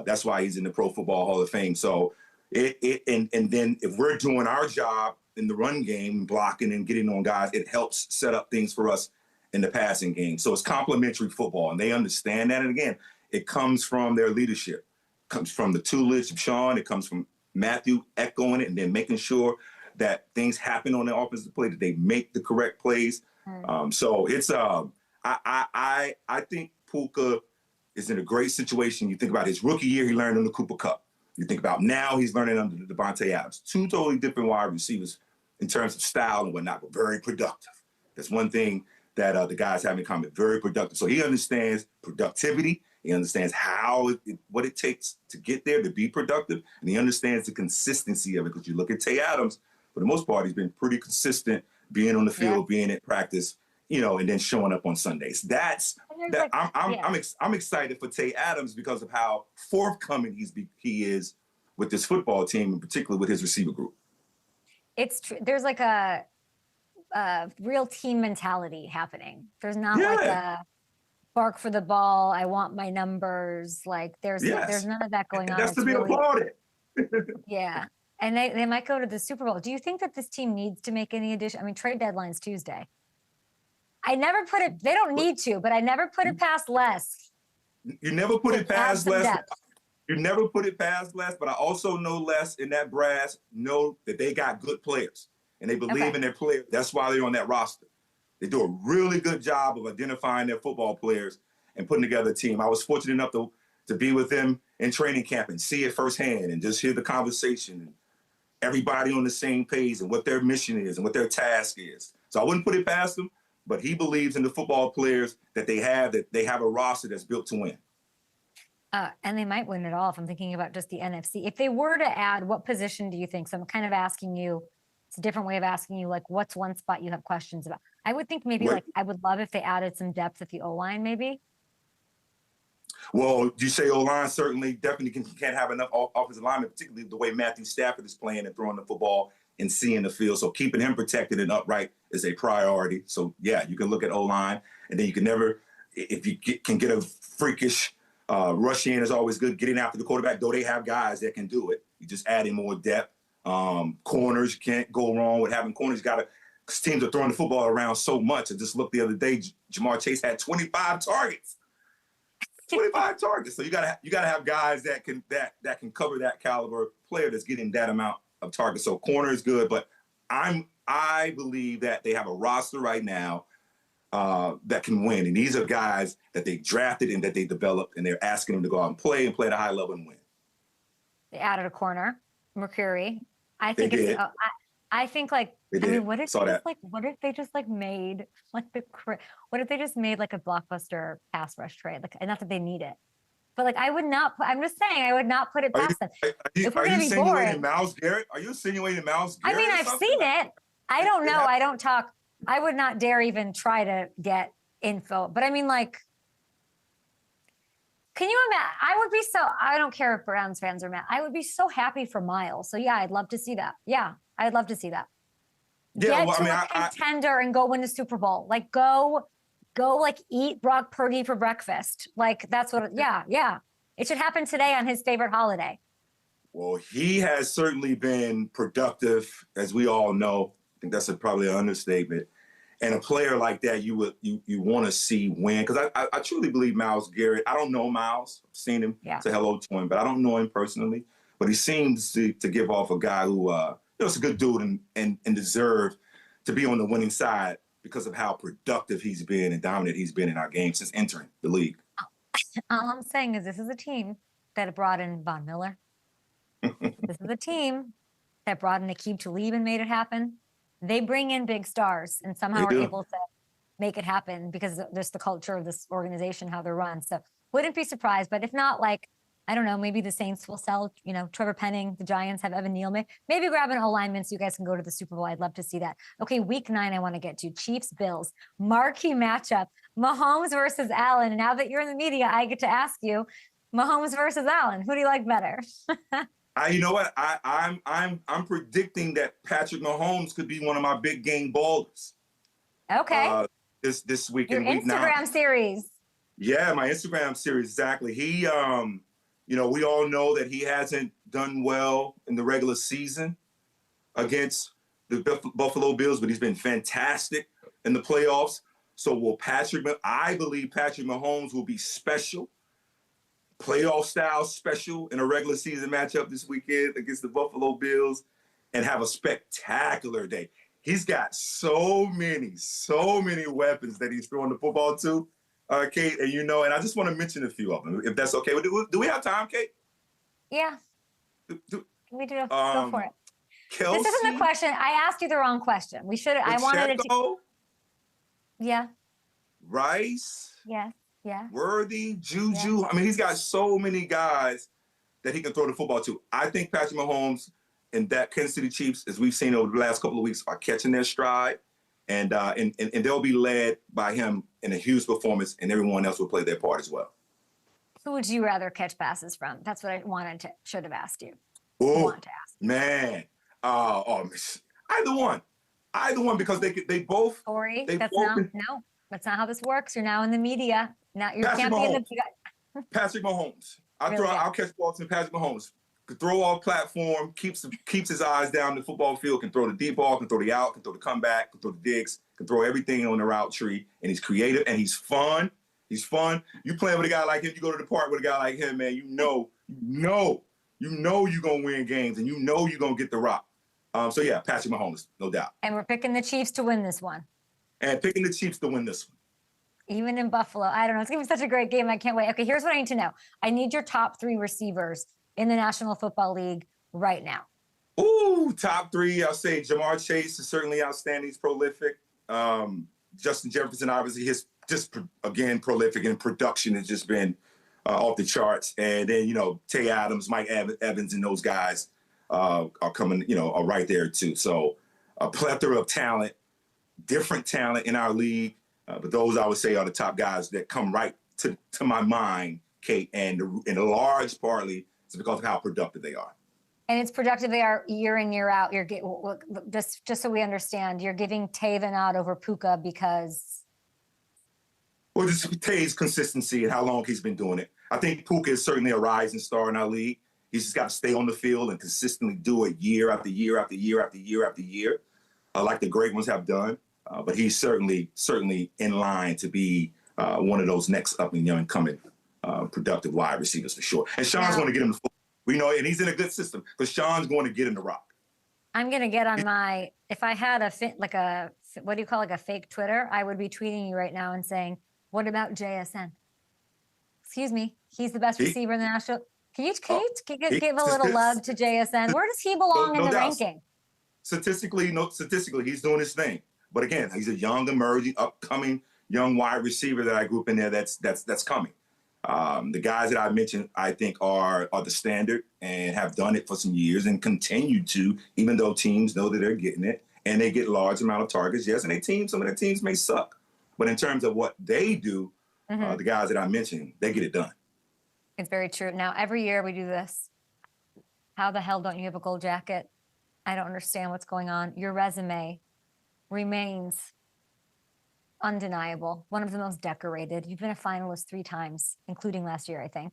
That's why he's in the Pro Football Hall of Fame. So and then if we're doing our job in the run game, blocking and getting on guys, it helps set up things for us in the passing game. So it's complementary football, and they understand that. And again, it comes from their leadership. It comes from the tutelage of Sean. It comes from Matthew echoing it and then making sure that things happen on the offensive play, that they make the correct plays. So it's I think Puka is in a great situation. You think about his rookie year, he learned on the Cooper Cup. You think about now, he's learning under Devontae Adams. Two totally different wide receivers in terms of style and whatnot, but very productive. That's one thing that the guys have in common, very productive. So he understands productivity. He understands what it takes to get there, to be productive, and he understands the consistency of it. Because you look at Tay Adams, for the most part, he's been pretty consistent, being on the field, being at practice, and then showing up on Sundays. I'm excited for Tay Adams because of how forthcoming he is with this football team, and particularly with his receiver group. It's true. There's like a real team mentality happening. There's not like a bark for the ball, I want my numbers. Like there's none of that going on. That's to be applauded. Yeah. And they might go to the Super Bowl. Do you think that this team needs to make any addition? I mean, trade deadline's Tuesday. I never put it, they don't need to, but I never put it past Les. You never put it past Les. You never put it past Les, but I also know Les in that brass know that they got good players and they believe in their players. That's why they're on that roster. They do a really good job of identifying their football players and putting together a team. I was fortunate enough to be with them in training camp and see it firsthand and just hear the conversation and everybody on the same page and what their mission is and what their task is. So I wouldn't put it past them, but he believes in the football players that they have a roster that's built to win. And they might win it all if I'm thinking about just the NFC. If they were to add, what position do you think? So I'm kind of asking you, it's a different way of asking you, like, what's one spot you have questions about? I would think maybe I would love if they added some depth at the O-line maybe. Well, you say O-line certainly definitely can't have enough offensive linemen, particularly the way Matthew Stafford is playing and throwing the football and seeing the field. So keeping him protected and upright is a priority. So, yeah, you can look at O-line, and then you can never, if you can get a freakish rush in is always good. Getting after the quarterback, though they have guys that can do it. You just add in more depth. Corners, you can't go wrong with having corners. Because teams are throwing the football around so much. I just looked the other day, Jamar Chase had 25 targets. 25 targets. So you gotta have guys that can cover that caliber player that's getting that amount of targets. So corner is good, but I believe that they have a roster right now that can win. And these are guys that they drafted and that they developed, and they're asking them to go out and play at a high level and win. They added a corner, Mercury. I think it's. I think like. I mean, what if they just made like what if they just made like a blockbuster pass rush trade? Like, not that they need it, but like I would not. I'm just saying I would not put it past them. Are you insinuating Myles Garrett? Are you insinuating Myles Garrett? I mean, I've seen it. I don't know. I don't talk. I would not dare even try to get info. But I mean, like, can you imagine? I don't care if Browns fans are mad. I would be so happy for Myles. So yeah, I'd love to see that. Yeah, I'd love to see that. Yeah, get to a contender and go win the Super Bowl. Like go like eat Brock Purdy for breakfast. Like that's what, yeah. It should happen today on his favorite holiday. Well, he has certainly been productive, as we all know. I think that's probably an understatement. And a player like that, you want to see win. Because I truly believe Myles Garrett. I don't know Myles. I've seen him. Say hello to him, but I don't know him personally. But he seems to give off a guy who is a good dude and deserve to be on the winning side because of how productive he's been and dominant he's been in our game since entering the league. All I'm saying is this is a team that brought in Von Miller. This is a team that brought in Aqib Talib and made it happen. They bring in big stars and somehow are able to make it happen because there's the culture of this organization, how they're run. So wouldn't be surprised. But if not, like, I don't know, maybe the Saints will sell, Trevor Penning. The Giants have Evan Neal. Maybe grab an O-lineman so you guys can go to the Super Bowl. I'd love to see that. Okay, week 9 I want to get to. Chiefs, Bills. Marquee matchup. Mahomes versus Allen. Now that you're in the media, I get to ask you, Mahomes versus Allen. Who do you like better? You know what? I'm predicting that Patrick Mahomes could be one of my big game ballers. Okay. This week Your in week 9. Instagram series. Yeah, my Instagram series, exactly. He, you know, we all know that he hasn't done well in the regular season against the Buffalo Bills, but he's been fantastic in the playoffs. So I believe Patrick Mahomes will be special, playoff style special in a regular season matchup this weekend against the Buffalo Bills and have a spectacular day. He's got so many weapons that he's throwing the football to, Kate. And you know, and I just want to mention a few of them, if that's okay. Do we have time, Kate? Yeah. We do. Go for it. Kelsey, this isn't the question. I asked you the wrong question. We should. I wanted it to. Yeah. Rice. Yeah. Yeah. Worthy, Juju. Yeah. I mean, he's got so many guys that he can throw the football to. I think Patrick Mahomes and that Kansas City Chiefs, as we've seen over the last couple of weeks, are catching their stride, and they'll be led by him in a huge performance, and everyone else will play their part as well. Who would you rather catch passes from? That's what I should have asked you. Oh, man. Either one, because they both. Torry, that's not how this works. You're now in the media. Now you can't be in the. Patrick Mahomes. I'll catch balls to Patrick Mahomes. Could throw off platform, keeps his eyes down the football field, can throw the deep ball, can throw the out, can throw the comeback, can throw the digs, can throw everything on the route tree, and he's creative and he's fun. He's fun. You playing with a guy like him, you go to the park with a guy like him, man, you know you're gonna win games and you know you're gonna get the rock. So yeah, Patrick Mahomes, no doubt. And we're picking the Chiefs to win this one. And picking the Chiefs to win this one. Even in Buffalo. I don't know. It's gonna be such a great game. I can't wait. Okay, here's what I need to know. I need your top 3 receivers in the National Football League right now. Ooh, top 3. I'll say Jamar Chase is certainly outstanding. He's prolific. Justin Jefferson, obviously, his just again prolific, and production has just been off the charts. And then, you know, Tay Adams, Mike Evans, and those guys are coming, you know, are right there too. So a plethora of talent, different talent in our league. But those, I would say, are the top guys that come right to my mind, Kate, and in a large partly it's because of how productive they are. And it's productive they are year in, year out. You're just so we understand, you're giving Taven out over Puka because. Well, just Tay's consistency and how long he's been doing it. I think Puka is certainly a rising star in our league. He's just got to stay on the field and consistently do it year after year after year after year after year, like the great ones have done. But he's certainly in line to be one of those next up and young coming productive wide receivers for sure. And Sean's going to get him the football. We know, and he's in a good system, but Sean's going to get him the rock. I'm going to get on my, if I had what do you call, like a fake Twitter, I would be tweeting you right now and saying, what about JSN? Excuse me, he's the best receiver in the national. Can you give a little love to JSN? Where does he belong in the ranking? Statistically, he's doing his thing. But again, he's a young, emerging, upcoming young wide receiver that I group in there that's coming. The guys that I mentioned, I think, are the standard and have done it for some years and continue to, even though teams know that they're getting it and they get large amount of targets. Yes, and some of their teams may suck. But in terms of what they do, the guys that I mentioned, they get it done. It's very true. Now, every year we do this. How the hell don't you have a gold jacket? I don't understand what's going on. Your resume remains undeniable. One of the most decorated. You've been a finalist 3 times, including last year, I think.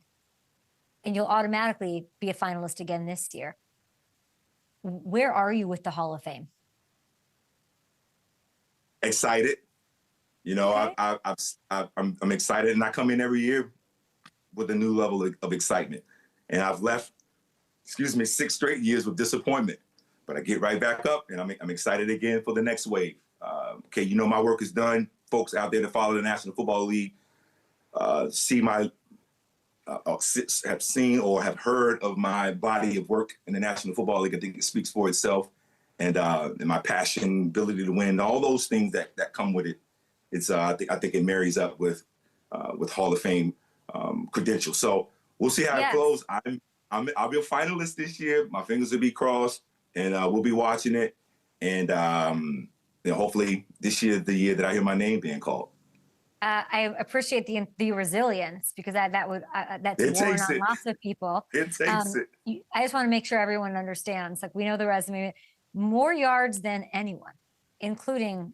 And you'll automatically be a finalist again this year. Where are you with the Hall of Fame? Excited. You know, okay. I'm excited, and I come in every year with a new level of excitement. And I've left, 6 straight years with disappointment. But I get right back up, and I'm excited again for the next wave. Okay, you know my work is done. Folks out there that follow the National Football League have seen or have heard of my body of work in the National Football League. I think it speaks for itself, and my passion, ability to win, all those things that come with it. It's I think it marries up with Hall of Fame credentials. So we'll see how it goes. I'll be a finalist this year. My fingers will be crossed, and we'll be watching it. And hopefully this year is the year that I hear my name being called. I appreciate the resilience, because that's It worn takes on it. lots of people. It takes it. I just want to make sure everyone understands. Like, we know the resume, more yards than anyone, including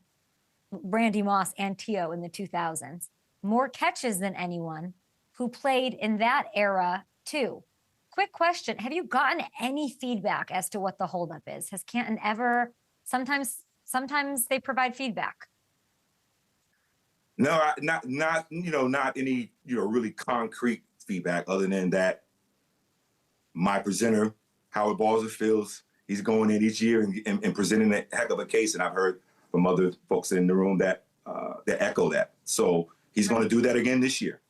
Randy Moss and Tio in the 2000s, more catches than anyone who played in that era too. Quick question: have you gotten any feedback as to what the holdup is? Has Canton ever? Sometimes they provide feedback. No, not any really concrete feedback other than that. My presenter, Howard Balzer, feels he's going in each year and presenting a heck of a case, and I've heard from other folks in the room that echo that. So he's going to do that again this year.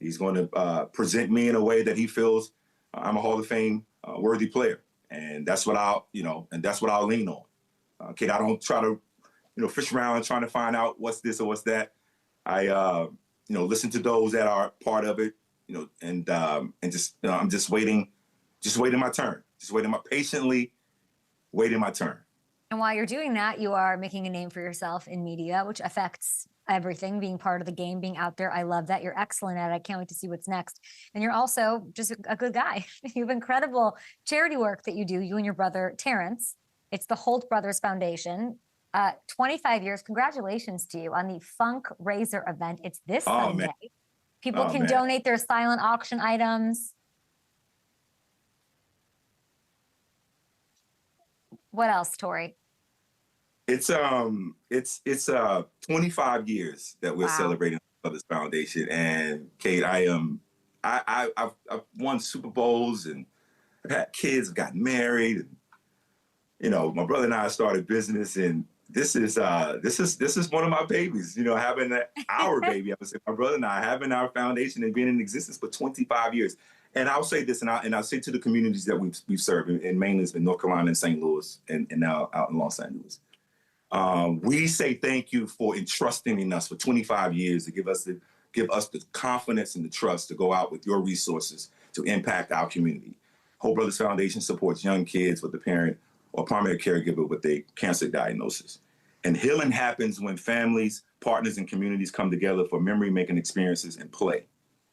He's going to present me in a way that he feels I'm a Hall of Fame worthy player, and that's what I'll lean on. Kid, I don't try to fish around trying to find out what's this or what's that. I listen to those that are part of it, and just I'm just waiting my turn, patiently waiting my turn. And while you're doing that, you are making a name for yourself in media, which affects everything, being part of the game, being out there. I love that. You're excellent at it. I can't wait to see what's next. And you're also just a good guy. You have incredible charity work that you do, you and your brother, Terrence. It's the Holt Brothers Foundation. 25 years. Congratulations to you on the Fundraiser event. It's this Sunday. Man. People can donate their silent auction items. What else, Torry? It's 25 years that we're celebrating for this foundation. And Kate, I've won Super Bowls, and I've had kids, I've gotten married, and my brother and I started business, and this is one of my babies. Having our baby. I would say my brother and I having our foundation and being in existence for 25 years. And I'll say this, and I'll say to the communities that we've served, and mainly it's been North Carolina and St. Louis, and now out in Los Angeles. We say thank you for entrusting in us for 25 years to give us the confidence and the trust to go out with your resources to impact our community. Holt Brothers Foundation supports young kids with a parent or primary caregiver with a cancer diagnosis. And healing happens when families, partners, and communities come together for memory-making experiences and play,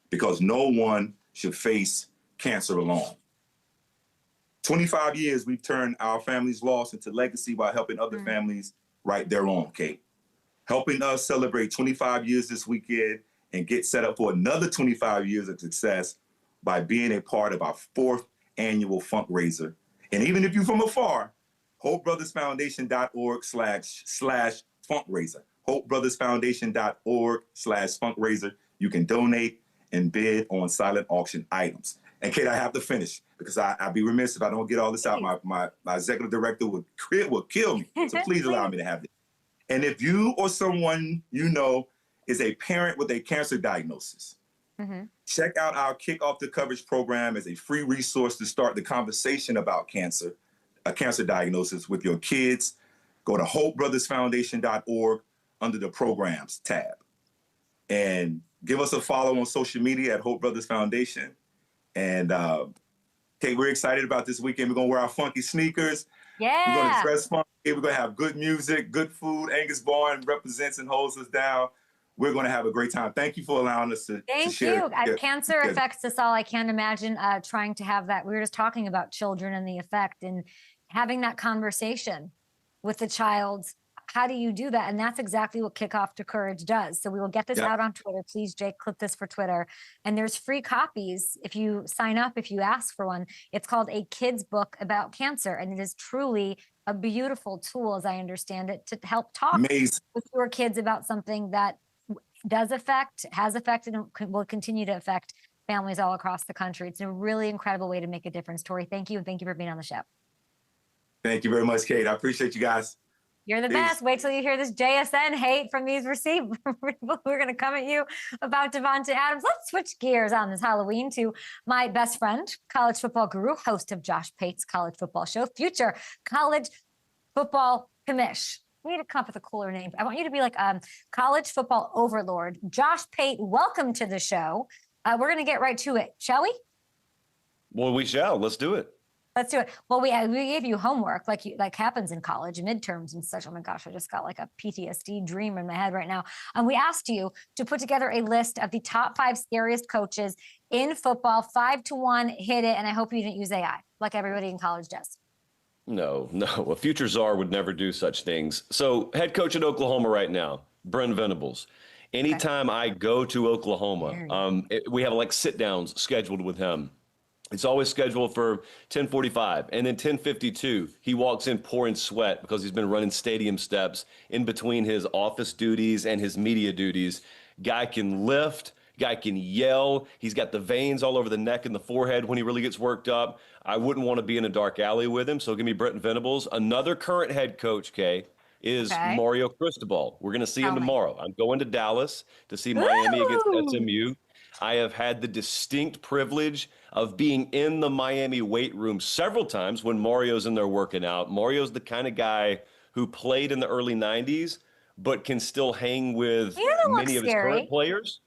because no one should face cancer alone. 25 years, we've turned our family's loss into legacy by helping other families write their own, Kate. Helping us celebrate 25 years this weekend and get set up for another 25 years of success by being a part of our 4th annual fundraiser. And even if you're from afar, HoltBrothersFoundation.org/fundraiser. HoltBrothersFoundation.org/fundraiser. You can donate and bid on silent auction items. And Kate, I have to finish because I'd be remiss if I don't get all this out. My executive director would kill me. So please allow me to have this. And if you or someone you know is a parent with a cancer diagnosis, check out our Kick Off the Coverage program as a free resource to start the conversation about cancer, a cancer diagnosis with your kids. Go to HoltBrothersFoundation.org under the Programs tab. And give us a follow on social media at Holt Brothers Foundation. And Kate, we're excited about this weekend. We're going to wear our funky sneakers. Yeah. We're going to dress funky. We're going to have good music, good food. Angus Barn represents and holds us down. We're going to have a great time. Thank you for allowing us to share. Thank you. Cancer affects us all. I can't imagine trying to have that. We were just talking about children and the effect, and having that conversation with the child. How do you do that? And that's exactly what Kickoff to Courage does. So we will get this out on Twitter. Please, Jake, clip this for Twitter. And there's free copies if you sign up, if you ask for one. It's called A Kid's Book About Cancer. And it is truly a beautiful tool, as I understand it, to help talk with your kids about something that has affected, and will continue to affect families all across the country. It's a really incredible way to make a difference. Torry, thank you. And thank you for being on the show. Thank you very much, Kate. I appreciate you guys. You're the best. Wait till you hear this JSN hate from these receivers. We're going to come at you about Devontae Adams. Let's switch gears on this Halloween to my best friend, college football guru, host of Josh Pate's college football show, future college football commish. We need to come up with a cooler name. I want you to be like college football overlord. Josh Pate, welcome to the show. We're going to get right to it, shall we? Well, we shall. Let's do it. Let's do it. Well, we gave you homework like happens in college, midterms and such. Oh my gosh, I just got like a PTSD dream in my head right now. And we asked you to put together a list of the top 5 scariest coaches in football, 5 to 1, hit it. And I hope you didn't use AI like everybody in college does. No. A future czar would never do such things. So head coach at Oklahoma right now, Brent Venables. Anytime I go to Oklahoma, we have like sit downs scheduled with him. It's always scheduled for 10:45, and then 10:52, he walks in pouring sweat because he's been running stadium steps in between his office duties and his media duties. Guy can lift, guy can yell. He's got the veins all over the neck and the forehead when he really gets worked up. I wouldn't want to be in a dark alley with him, so give me Brent Venables. Another current head coach, Kay, is Mario Cristobal. We're going to see him tomorrow. I'm going to Dallas to see Miami against SMU. I have had the distinct privilege of being in the Miami weight room several times when Mario's in there working out. Mario's the kind of guy who played in the early 90s, but can still hang with many of his current players.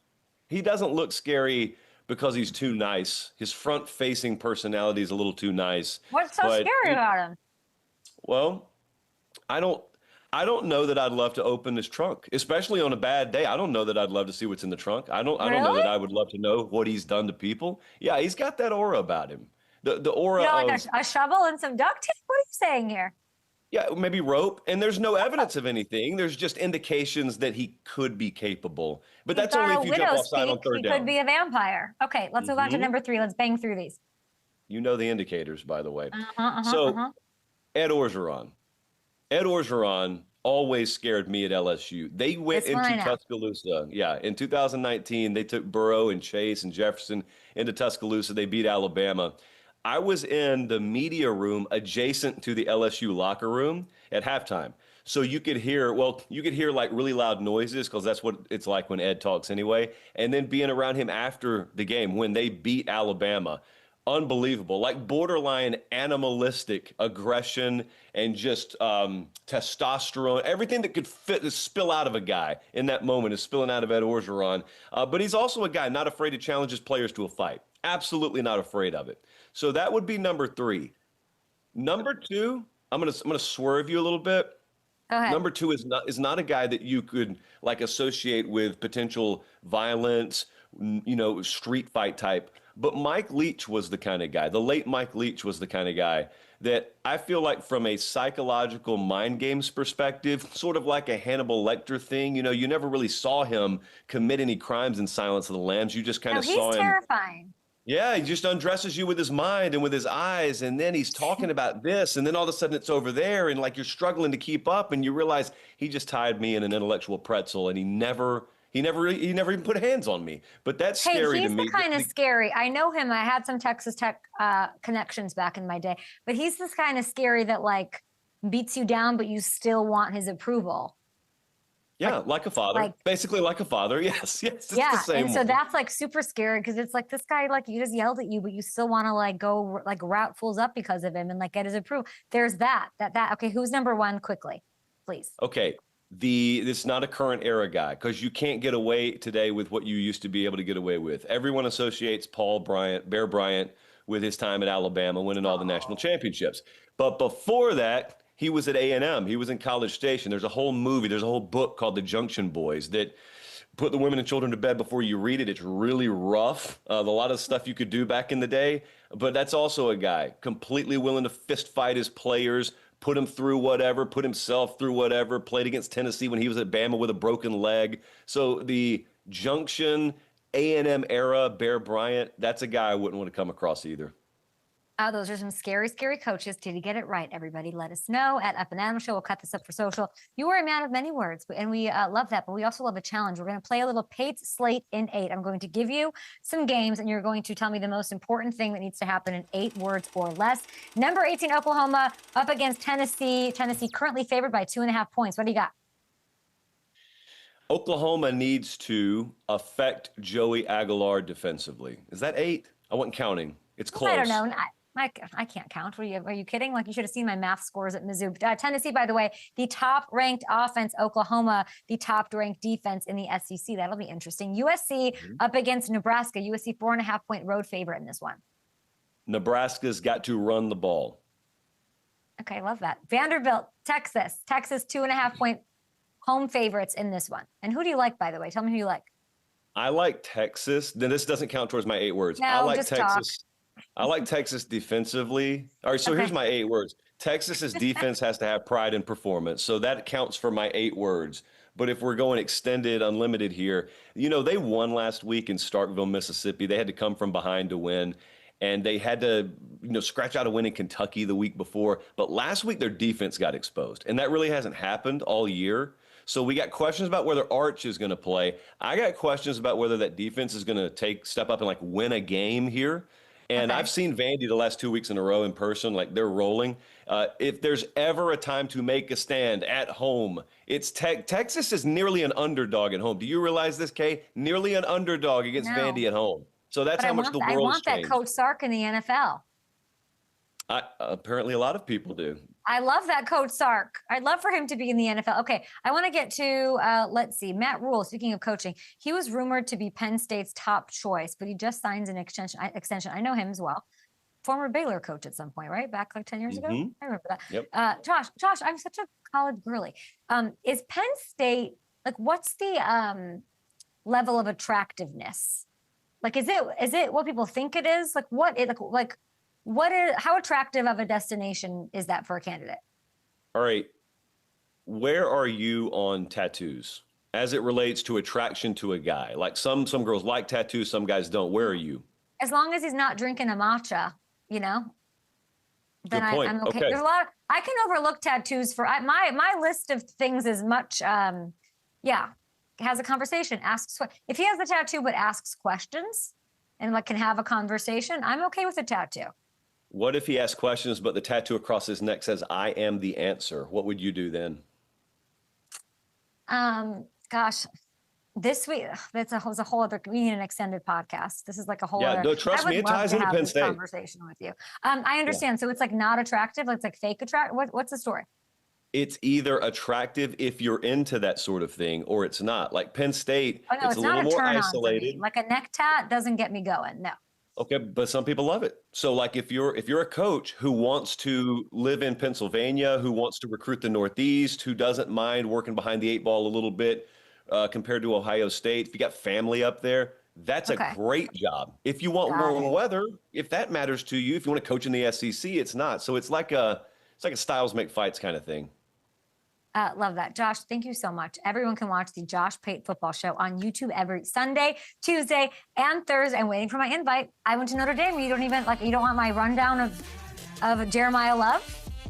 He doesn't look scary because he's too nice. His front-facing personality is a little too nice. What's so scary about him? Well, I don't know that I'd love to open his trunk, especially on a bad day. I don't know that I'd love to see what's in the trunk. I don't know that I would love to know what he's done to people. Yeah, he's got that aura about him. The aura of like a shovel and some duct tape? What are you saying here? Yeah, maybe rope. And there's no evidence of anything. There's just indications that he could be capable. But that's only if you jump offside on third down. He could be a vampire. Okay, let's move on to number 3. Let's bang through these. You know the indicators, by the way. Ed Orgeron. Ed Orgeron always scared me at LSU. They went into Tuscaloosa. Yeah, in 2019, they took Burrow and Chase and Jefferson into Tuscaloosa. They beat Alabama. I was in the media room adjacent to the LSU locker room at halftime. So you could hear like really loud noises because that's what it's like when Ed talks anyway. And then being around him after the game when they beat Alabama. Unbelievable, like borderline animalistic aggression and just testosterone. Everything that could spill out of a guy in that moment is spilling out of Ed Orgeron. But he's also a guy not afraid to challenge his players to a fight. Absolutely not afraid of it. So that would be number 3. Number 2, I'm gonna swerve you a little bit. Go ahead. Number 2 is not a guy that you could like associate with potential violence, street fight type. But Mike Leach was the kind of guy, the late Mike Leach was the kind of guy that I feel like from a psychological mind games perspective, sort of like a Hannibal Lecter thing, you never really saw him commit any crimes in Silence of the Lambs. You just kind of saw him. He's terrifying. Yeah, he just undresses you with his mind and with his eyes, and then he's talking about this, and then all of a sudden it's over there, and like you're struggling to keep up, and you realize he just tied me in an intellectual pretzel, and he never even put hands on me. But that's scary to me. He's the kind of scary. I know him. I had some Texas Tech connections back in my day. But he's this kind of scary that like beats you down, but you still want his approval. Yeah, like a father. Basically like a father. Yes. It's the same and so that's like super scary because it's like this guy, like he just yelled at you, but you still want to like go like route fools up because of him and like get his approval. There's that. Okay, who's number 1 quickly, please? Okay. It's not a current era guy because you can't get away today with what you used to be able to get away with. Everyone associates Bear Bryant with his time at Alabama, winning all the national championships. But before that, he was at A&M. He was in College Station. There's a whole book called The Junction Boys that put the women and children to bed before you read it. It's really rough. A lot of stuff you could do back in the day. But that's also a guy completely willing to fist fight his players, put him through whatever, put himself through whatever, played against Tennessee when he was at Bama with a broken leg. So the Junction, A&M era, Bear Bryant, that's a guy I wouldn't want to come across either. Those are some scary, scary coaches. Did he get it right? Everybody let us know at Up and Adam Show. We'll cut this up for social. You are a man of many words, and we love that, but we also love a challenge. We're going to play a little Pate's Slate in 8. I'm going to give you some games, and you're going to tell me the most important thing that needs to happen in 8 words or less. Number 18, Oklahoma, up against Tennessee. Tennessee currently favored by 2.5 points. What do you got? Oklahoma needs to affect Joey Aguilar defensively. Is that 8? I wasn't counting. It's close. I don't know. I can't count. Are you kidding? Like, you should have seen my math scores at Mizzou. Tennessee, by the way, the top-ranked offense. Oklahoma, the top-ranked defense in the SEC. That'll be interesting. USC up against Nebraska. USC 4.5-point road favorite in this one. Nebraska's got to run the ball. Okay, love that. Vanderbilt, Texas. Texas 2.5-point home favorites in this one. And who do you like, by the way? Tell me who you like. I like Texas. Then this doesn't count towards my 8 words. No, I like just Texas. I like Texas defensively. All right, so here's my 8 words. Texas's defense has to have pride in performance. So that counts for my 8 words. But if we're going extended, unlimited here, you know, they won last week in Starkville, Mississippi. They had to come from behind to win. And they had to, you know, scratch out a win in Kentucky the week before. But last week, their defense got exposed. And that really hasn't happened all year. So we got questions about whether Arch is going to play. I got questions about whether that defense is going to step up and like win a game here. And I've seen Vandy the last 2 weeks in a row in person, like they're rolling. If there's ever a time to make a stand at home, it's Texas is nearly an underdog at home. Do you realize this, Kay? Nearly an underdog against Vandy at home. So that's how much the world has changed. I want that Coach Sark in the NFL. Apparently a lot of people do. I love that Coach Sark. I'd love for him to be in the NFL. Okay, I want to get to, let's see, Matt Rule. Speaking of coaching, he was rumored to be Penn State's top choice, but he just signs an extension. I know him as well. Former Baylor coach at some point, right? Back like 10 years ago? I remember that. Yep. Josh, I'm such a college girly. Is Penn State, like, what's the level of attractiveness? Like, is it what people think it is? Like, how attractive of a destination is that for a candidate? All right. Where are you on tattoos as it relates to attraction to a guy? Like some girls like tattoos, some guys don't. Where are you? As long as he's not drinking a matcha, you know, then I'm okay. There's a lot. I can overlook tattoos for my list of things is much. Has a conversation, asks if he has the tattoo but asks questions and like can have a conversation. I'm okay with a tattoo. What if he asks questions, but the tattoo across his neck says, "I am the answer"? What would you do then? Gosh, this week, was a whole other, we need an extended podcast. This is like a whole other. No, trust me, it ties into Penn State. Conversation with you. I understand. Yeah. So it's like not attractive. It's like fake attract. What's the story? It's either attractive if you're into that sort of thing, or it's not. Like Penn State, it's a little more isolated. Like a neck tat doesn't get me going. No. Okay, but some people love it. So like if you're a coach who wants to live in Pennsylvania, who wants to recruit the Northeast, who doesn't mind working behind the 8 ball a little bit compared to Ohio State, if you got family up there, that's a great job. If you want warm weather, if that matters to you, if you want to coach in the SEC, it's not. So it's like a styles make fights kind of thing. Love that. Josh, thank you so much. Everyone can watch the Josh Pate Football Show on YouTube every Sunday, Tuesday, and Thursday. I'm waiting for my invite. I went to Notre Dame. You don't want my rundown of Jeremiah Love?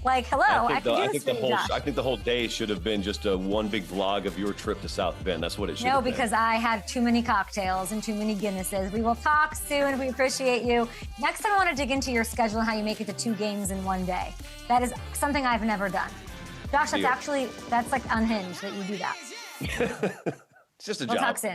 Like, hello, I think the whole day should have been just one big vlog of your trip to South Bend. That's what it should have been. No, because I had too many cocktails and too many Guinnesses. We will talk soon. We appreciate you. Next time I want to dig into your schedule and how you make it to 2 games in one day. That is something I've never done. Josh, that's like unhinged that you do that. It's just a job. We'll talk soon.